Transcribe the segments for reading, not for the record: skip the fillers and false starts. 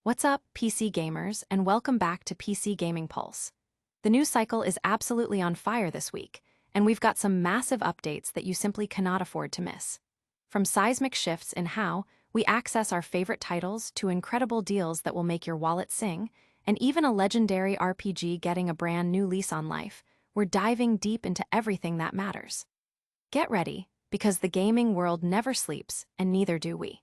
What's up, PC gamers, and welcome back to PC Gaming Pulse. The news cycle is absolutely on fire this week, and we've got some massive updates that you simply cannot afford to miss. From seismic shifts in how we access our favorite titles to incredible deals that will make your wallet sing, and even a legendary RPG getting a brand new lease on life, we're diving deep into everything that matters. Get ready, because the gaming world never sleeps, and neither do we.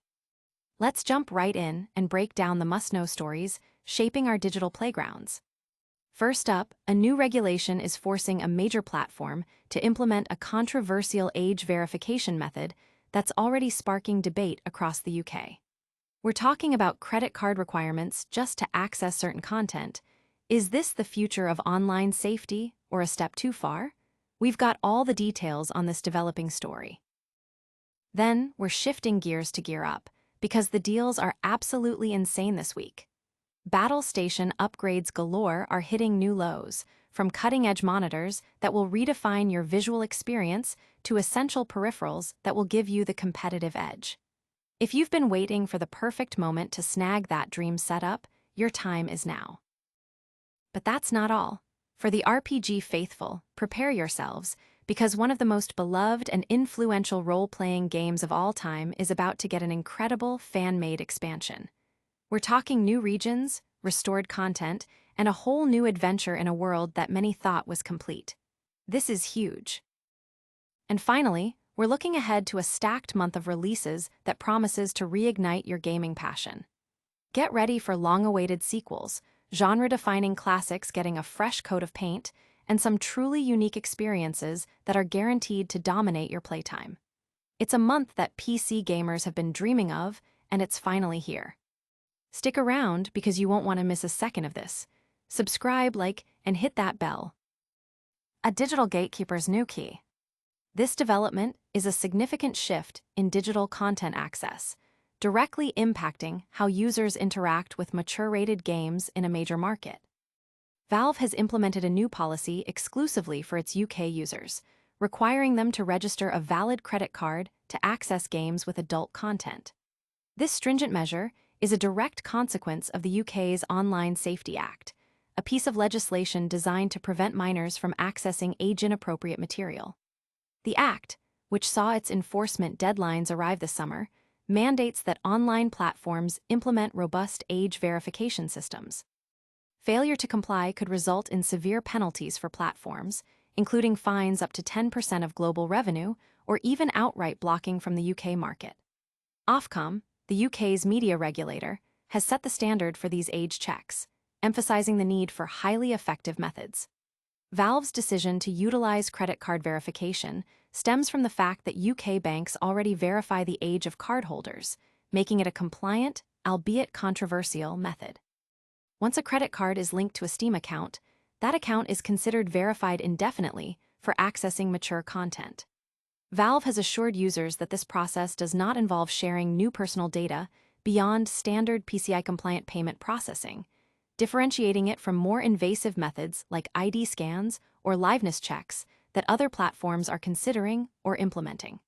Let's jump right in and break down the must-know stories shaping our digital playgrounds. First up, a new regulation is forcing a major platform to implement a controversial age verification method that's already sparking debate across the UK. We're talking about credit card requirements just to access certain content. Is this the future of online safety, or a step too far? We've got all the details on this developing story. Then, we're shifting gears to gear up, because the deals are absolutely insane this week. Battle Station upgrades galore are hitting new lows, from cutting-edge monitors that will redefine your visual experience to essential peripherals that will give you the competitive edge. If you've been waiting for the perfect moment to snag that dream setup, your time is now. But that's not all. For the RPG faithful, prepare yourselves, because one of the most beloved and influential role-playing games of all time is about to get an incredible fan-made expansion. We're talking new regions, restored content, and a whole new adventure in a world that many thought was complete. This is huge. And finally, we're looking ahead to a stacked month of releases that promises to reignite your gaming passion. Get ready for long-awaited sequels, genre-defining classics getting a fresh coat of paint, and some truly unique experiences that are guaranteed to dominate your playtime. It's a month that PC gamers have been dreaming of, and it's finally here. Stick around because you won't want to miss a second of this. Subscribe, like, and hit that bell. A digital gatekeeper's new key. This development is a significant shift in digital content access, directly impacting how users interact with mature-rated games in a major market. Valve has implemented a new policy exclusively for its UK users, requiring them to register a valid credit card to access games with adult content. This stringent measure is a direct consequence of the UK's Online Safety Act, a piece of legislation designed to prevent minors from accessing age-inappropriate material. The Act, which saw its enforcement deadlines arrive this summer, mandates that online platforms implement robust age verification systems. Failure to comply could result in severe penalties for platforms, including fines up to 10% of global revenue or even outright blocking from the UK market. Ofcom, the UK's media regulator, has set the standard for these age checks, emphasizing the need for highly effective methods. Valve's decision to utilize credit card verification stems from the fact that UK banks already verify the age of cardholders, making it a compliant, albeit controversial, method. Once a credit card is linked to a Steam account, that account is considered verified indefinitely for accessing mature content. Valve has assured users that this process does not involve sharing new personal data beyond standard PCI-compliant payment processing, differentiating it from more invasive methods like ID scans or liveness checks that other platforms are considering or implementing.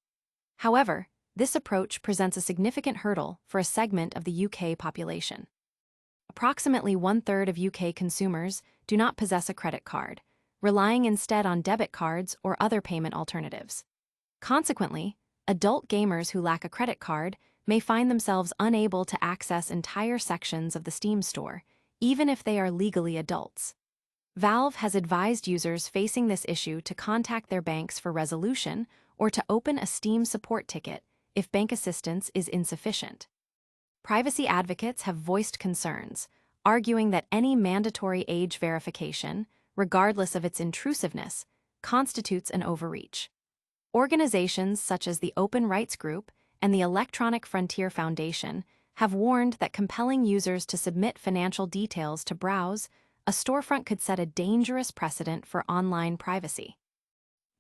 However, this approach presents a significant hurdle for a segment of the UK population. Approximately one-third of UK consumers do not possess a credit card, relying instead on debit cards or other payment alternatives. Consequently, adult gamers who lack a credit card may find themselves unable to access entire sections of the Steam store, even if they are legally adults. Valve has advised users facing this issue to contact their banks for resolution or to open a Steam support ticket if bank assistance is insufficient. Privacy advocates have voiced concerns, arguing that any mandatory age verification, regardless of its intrusiveness, constitutes an overreach. Organizations such as the Open Rights Group and the Electronic Frontier Foundation have warned that compelling users to submit financial details to browse a storefront could set a dangerous precedent for online privacy.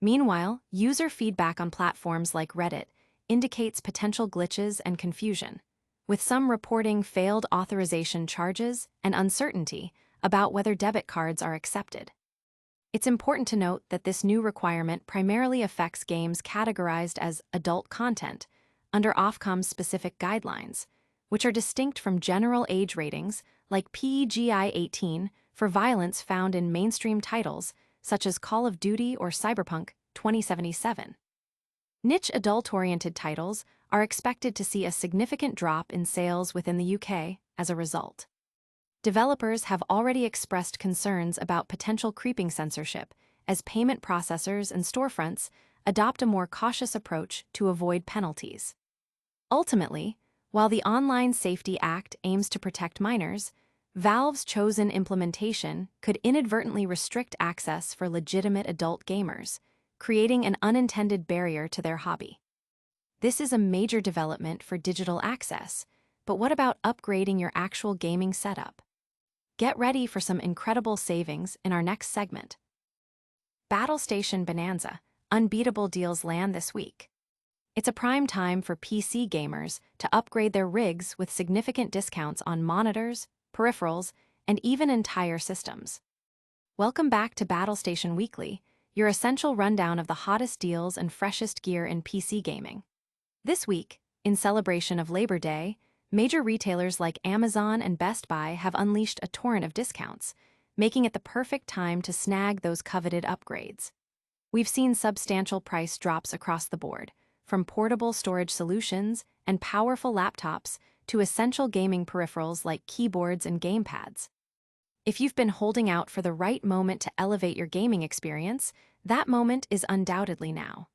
Meanwhile, user feedback on platforms like Reddit indicates potential glitches and confusion, with some reporting failed authorization charges and uncertainty about whether debit cards are accepted. It's important to note that this new requirement primarily affects games categorized as adult content under Ofcom's specific guidelines, which are distinct from general age ratings like PEGI 18 for violence found in mainstream titles such as Call of Duty or Cyberpunk 2077. Niche adult-oriented titles are expected to see a significant drop in sales within the UK as a result. Developers have already expressed concerns about potential creeping censorship as payment processors and storefronts adopt a more cautious approach to avoid penalties. Ultimately, while the Online Safety Act aims to protect minors, Valve's chosen implementation could inadvertently restrict access for legitimate adult gamers, creating an unintended barrier to their hobby. This is a major development for digital access, but what about upgrading your actual gaming setup? Get ready for some incredible savings in our next segment. Battle Station Bonanza, unbeatable deals land this week. It's a prime time for PC gamers to upgrade their rigs with significant discounts on monitors, peripherals, and even entire systems. Welcome back to Battle Station Weekly, your essential rundown of the hottest deals and freshest gear in PC gaming. This week, in celebration of Labor Day, major retailers like Amazon and Best Buy have unleashed a torrent of discounts, making it the perfect time to snag those coveted upgrades. We've seen substantial price drops across the board, from portable storage solutions and powerful laptops to essential gaming peripherals like keyboards and gamepads. If you've been holding out for the right moment to elevate your gaming experience, that moment is undoubtedly now.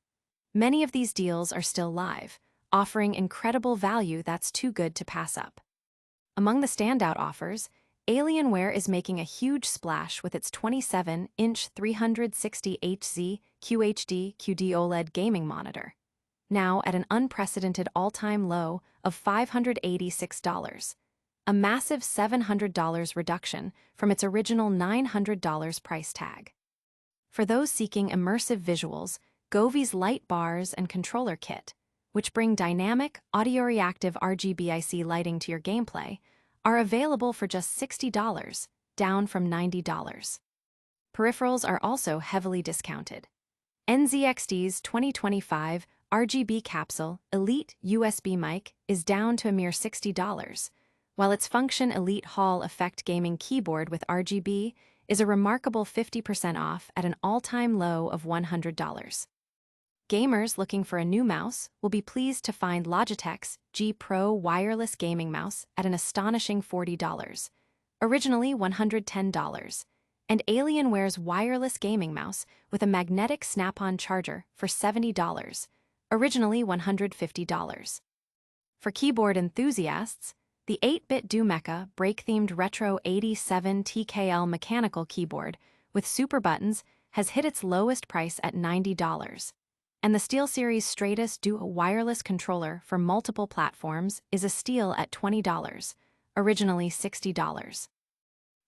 Many of these deals are still live, offering incredible value that's too good to pass up. Among the standout offers, Alienware is making a huge splash with its 27-inch 360Hz QHD QD OLED gaming monitor, now at an unprecedented all-time low of $586, a massive $700 reduction from its original $900 price tag. For those seeking immersive visuals, Govi's light bars and controller kit, which bring dynamic, audio-reactive RGBIC lighting to your gameplay, are available for just $60, down from $90. Peripherals are also heavily discounted. NZXT's 2025 RGB Capsule Elite USB mic is down to a mere $60, while its Function Elite Hall Effect gaming keyboard with RGB is a remarkable 50% off at an all-time low of $100. Gamers looking for a new mouse will be pleased to find Logitech's G Pro wireless gaming mouse at an astonishing $40, originally $110, and Alienware's wireless gaming mouse with a magnetic snap-on charger for $70, originally $150. For keyboard enthusiasts, the 8-bit Domeca break-themed Retro 87 TKL mechanical keyboard with super buttons has hit its lowest price at $90. And the SteelSeries Stratus Duo wireless controller for multiple platforms is a steal at $20, originally $60.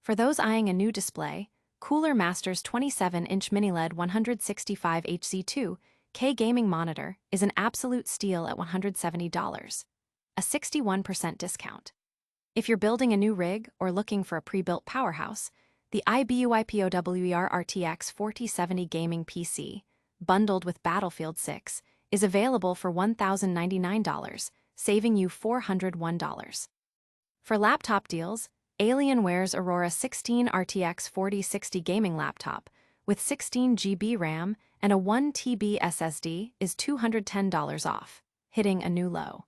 For those eyeing a new display, Cooler Master's 27-inch mini-LED 165HC2K gaming monitor is an absolute steal at $170, a 61% discount. If you're building a new rig or looking for a pre-built powerhouse, the IBUIPOWER RTX 4070 gaming PC, bundled with Battlefield 6, is available for $1,099, saving you $401. For laptop deals, Alienware's Aurora 16 RTX 4060 gaming laptop with 16 GB RAM and a 1 TB SSD is $210 off, hitting a new low.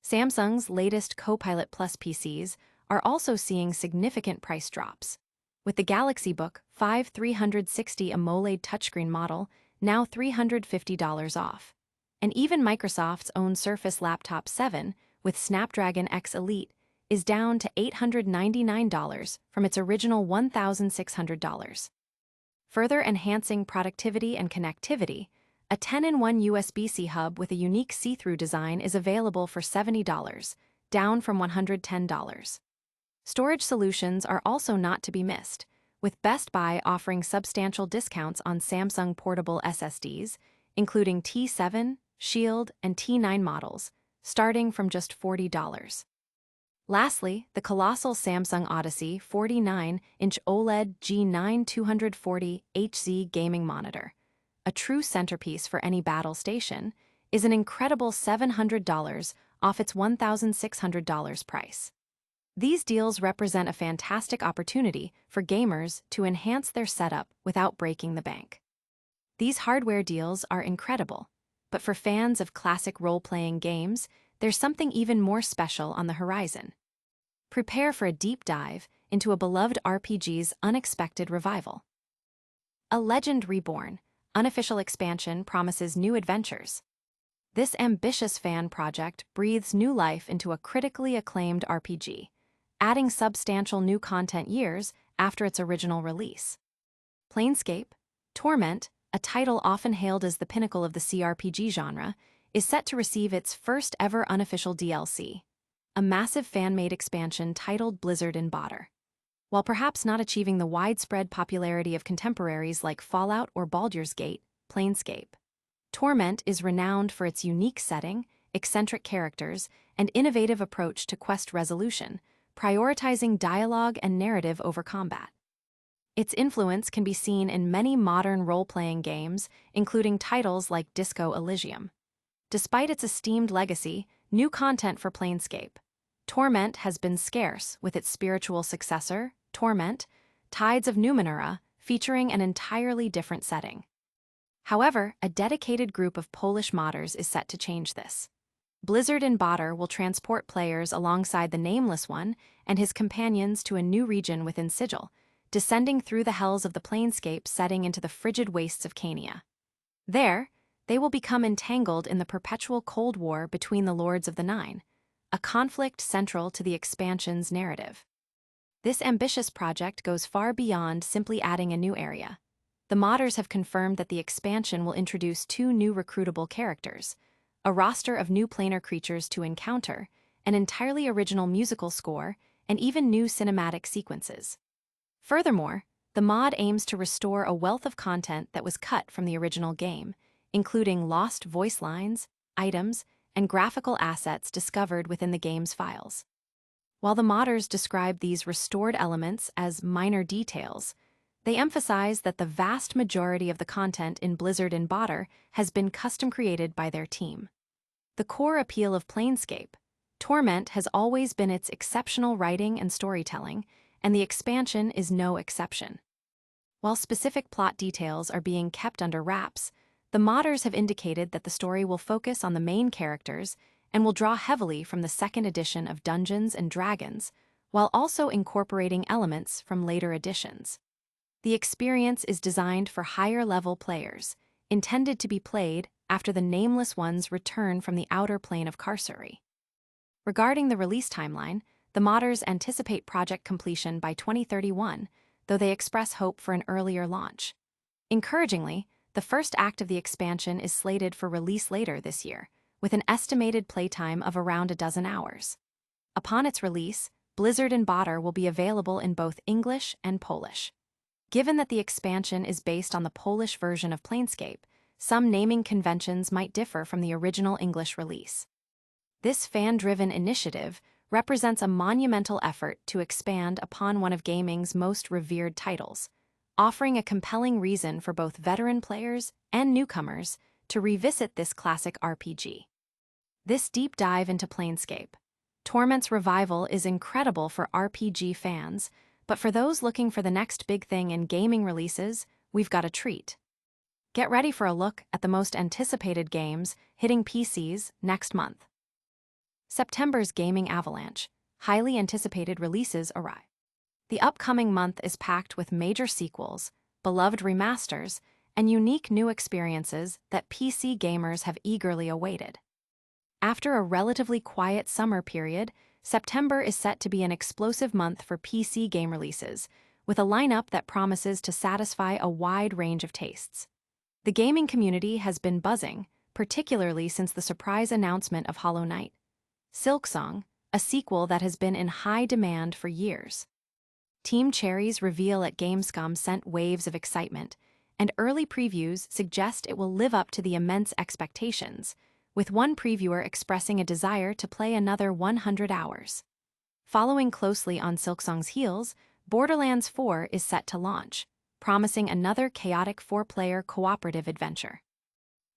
Samsung's latest Copilot Plus PCs are also seeing significant price drops, with the Galaxy Book 5 360 AMOLED touchscreen model now $350 off. And even Microsoft's own Surface Laptop 7 with Snapdragon X Elite is down to $899 from its original $1,600. Further enhancing productivity and connectivity, a 10-in-1 USB-C hub with a unique see-through design is available for $70, down from $110. Storage solutions are also not to be missed, with Best Buy offering substantial discounts on Samsung portable SSDs, including T7, Shield, and T9 models, starting from just $40. Lastly, the colossal Samsung Odyssey 49-inch OLED G9 240Hz gaming monitor, a true centerpiece for any battle station, is an incredible $700 off its $1,600 price. These deals represent a fantastic opportunity for gamers to enhance their setup without breaking the bank. These hardware deals are incredible, but for fans of classic role-playing games, there's something even more special on the horizon. Prepare for a deep dive into a beloved RPG's unexpected revival. A Legend Reborn, unofficial expansion promises new adventures. This ambitious fan project breathes new life into a critically acclaimed RPG, adding substantial new content years after its original release. Planescape, Torment, a title often hailed as the pinnacle of the CRPG genre, is set to receive its first ever unofficial DLC, a massive fan-made expansion titled Blizzard in Border. While perhaps not achieving the widespread popularity of contemporaries like Fallout or Baldur's Gate, Planescape, Torment is renowned for its unique setting, eccentric characters, and innovative approach to quest resolution, prioritizing dialogue and narrative over combat. Its influence can be seen in many modern role-playing games, including titles like Disco Elysium. Despite its esteemed legacy, new content for Planescape, Torment has been scarce, with its spiritual successor, Torment, Tides of Numenera, featuring an entirely different setting. However, a dedicated group of Polish modders is set to change this. Blizzard in Border will transport players alongside the Nameless One and his companions to a new region within Sigil, descending through the hells of the Planescape setting into the frigid wastes of Cania. There, they will become entangled in the perpetual Cold War between the Lords of the Nine, a conflict central to the expansion's narrative. This ambitious project goes far beyond simply adding a new area. The modders have confirmed that the expansion will introduce 2 new recruitable characters, a roster of new planar creatures to encounter, an entirely original musical score, and even new cinematic sequences. Furthermore, the mod aims to restore a wealth of content that was cut from the original game, including lost voice lines, items, and graphical assets discovered within the game's files. While the modders describe these restored elements as minor details, they emphasize that the vast majority of the content in Blizzard in Border has been custom created by their team. The core appeal of Planescape, Torment, has always been its exceptional writing and storytelling, and the expansion is no exception. While specific plot details are being kept under wraps, the modders have indicated that the story will focus on the main characters and will draw heavily from the second edition of Dungeons & Dragons, while also incorporating elements from later editions. The experience is designed for higher-level players, intended to be played after the Nameless One's return from the outer plane of Carcery. Regarding the release timeline, the modders anticipate project completion by 2031, though they express hope for an earlier launch. Encouragingly, the first act of the expansion is slated for release later this year, with an estimated playtime of around 12 hours. Upon its release, Blizzard in Border will be available in both English and Polish. Given that the expansion is based on the Polish version of Planescape, some naming conventions might differ from the original English release. This fan-driven initiative represents a monumental effort to expand upon one of gaming's most revered titles, offering a compelling reason for both veteran players and newcomers to revisit this classic RPG. This deep dive into Planescape, Torment's revival, is incredible for RPG fans, but for those looking for the next big thing in gaming releases, we've got a treat. Get ready for a look at the most anticipated games hitting PCs next month. September's gaming avalanche, highly anticipated releases arrive. The upcoming month is packed with major sequels, beloved remasters, and unique new experiences that PC gamers have eagerly awaited. After a relatively quiet summer period, September is set to be an explosive month for PC game releases, with a lineup that promises to satisfy a wide range of tastes. The gaming community has been buzzing, particularly since the surprise announcement of Hollow Knight, Silksong, a sequel that has been in high demand for years. Team Cherry's reveal at Gamescom sent waves of excitement, and early previews suggest it will live up to the immense expectations, with one previewer expressing a desire to play another 100 hours. Following closely on Silksong's heels, Borderlands 4 is set to launch, promising another chaotic 4-player cooperative adventure.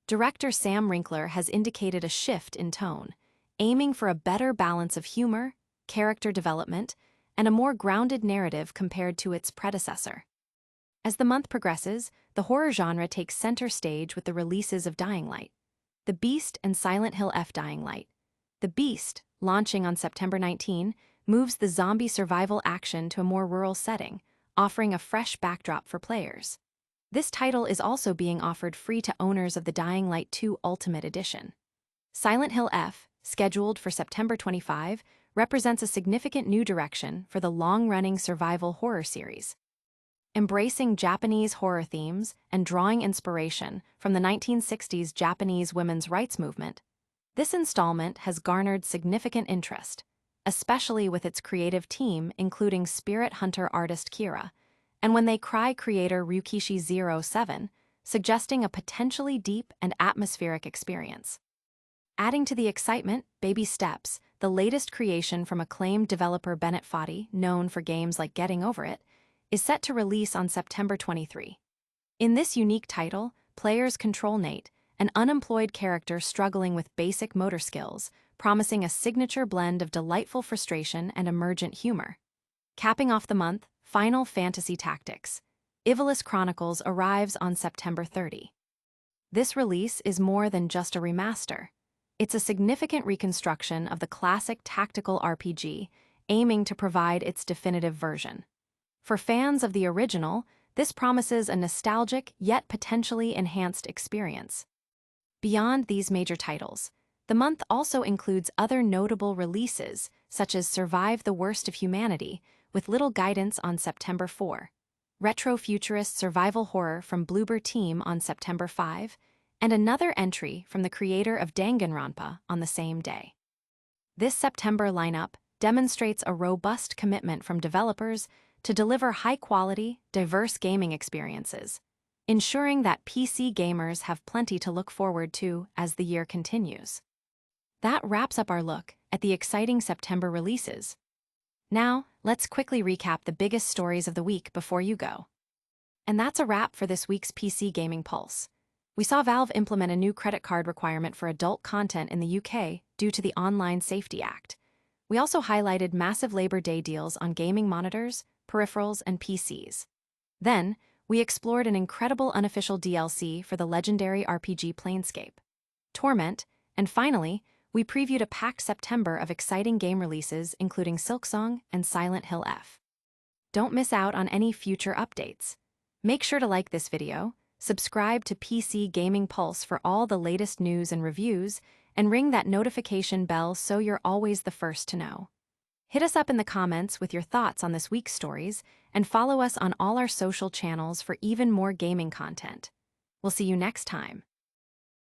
Director Sam Winkler has indicated a shift in tone, aiming for a better balance of humor, character development, and a more grounded narrative compared to its predecessor. As the month progresses, the horror genre takes center stage with the releases of Dying Light, The Beast and Silent Hill F Dying Light. The Beast, launching on September 19, moves the zombie survival action to a more rural setting, offering a fresh backdrop for players. This title is also being offered free to owners of the Dying Light 2 Ultimate Edition. Silent Hill F, scheduled for September 25, represents a significant new direction for the long-running survival horror series. Embracing Japanese horror themes and drawing inspiration from the 1960s Japanese women's rights movement, this installment has garnered significant interest, especially with its creative team including Spirit Hunter artist Kira, and When They Cry creator Ryukishi07, suggesting a potentially deep and atmospheric experience. Adding to the excitement, Baby Steps, the latest creation from acclaimed developer Bennett Foddy, known for games like Getting Over It, is set to release on September 23. In this unique title, players control Nate, an unemployed character struggling with basic motor skills, promising a signature blend of delightful frustration and emergent humor. Capping off the month, Final Fantasy Tactics: Ivalice Chronicles arrives on September 30. This release is more than just a remaster. It's a significant reconstruction of the classic tactical RPG, aiming to provide its definitive version. For fans of the original, this promises a nostalgic yet potentially enhanced experience. Beyond these major titles, the month also includes other notable releases, such as Survive the Worst of Humanity, with little guidance on September 4, retro-futurist survival horror from Bloober Team on September 5, and another entry from the creator of Danganronpa on the same day. This September lineup demonstrates a robust commitment from developers to deliver high-quality, diverse gaming experiences, ensuring that PC gamers have plenty to look forward to as the year continues. That wraps up our look at the exciting September releases. Now, let's quickly recap the biggest stories of the week before you go. And that's a wrap for this week's PC Gaming Pulse. We saw Valve implement a new credit card requirement for adult content in the UK due to the Online Safety Act. We also highlighted massive Labor Day deals on gaming monitors, peripherals, and PCs. Then, we explored an incredible unofficial DLC for the legendary RPG Planescape, Torment, and finally, we previewed a packed September of exciting game releases including Silksong and Silent Hill F. Don't miss out on any future updates. Make sure to like this video, subscribe to PC Gaming Pulse for all the latest news and reviews, and ring that notification bell so you're always the first to know. Hit us up in the comments with your thoughts on this week's stories, and follow us on all our social channels for even more gaming content. We'll see you next time.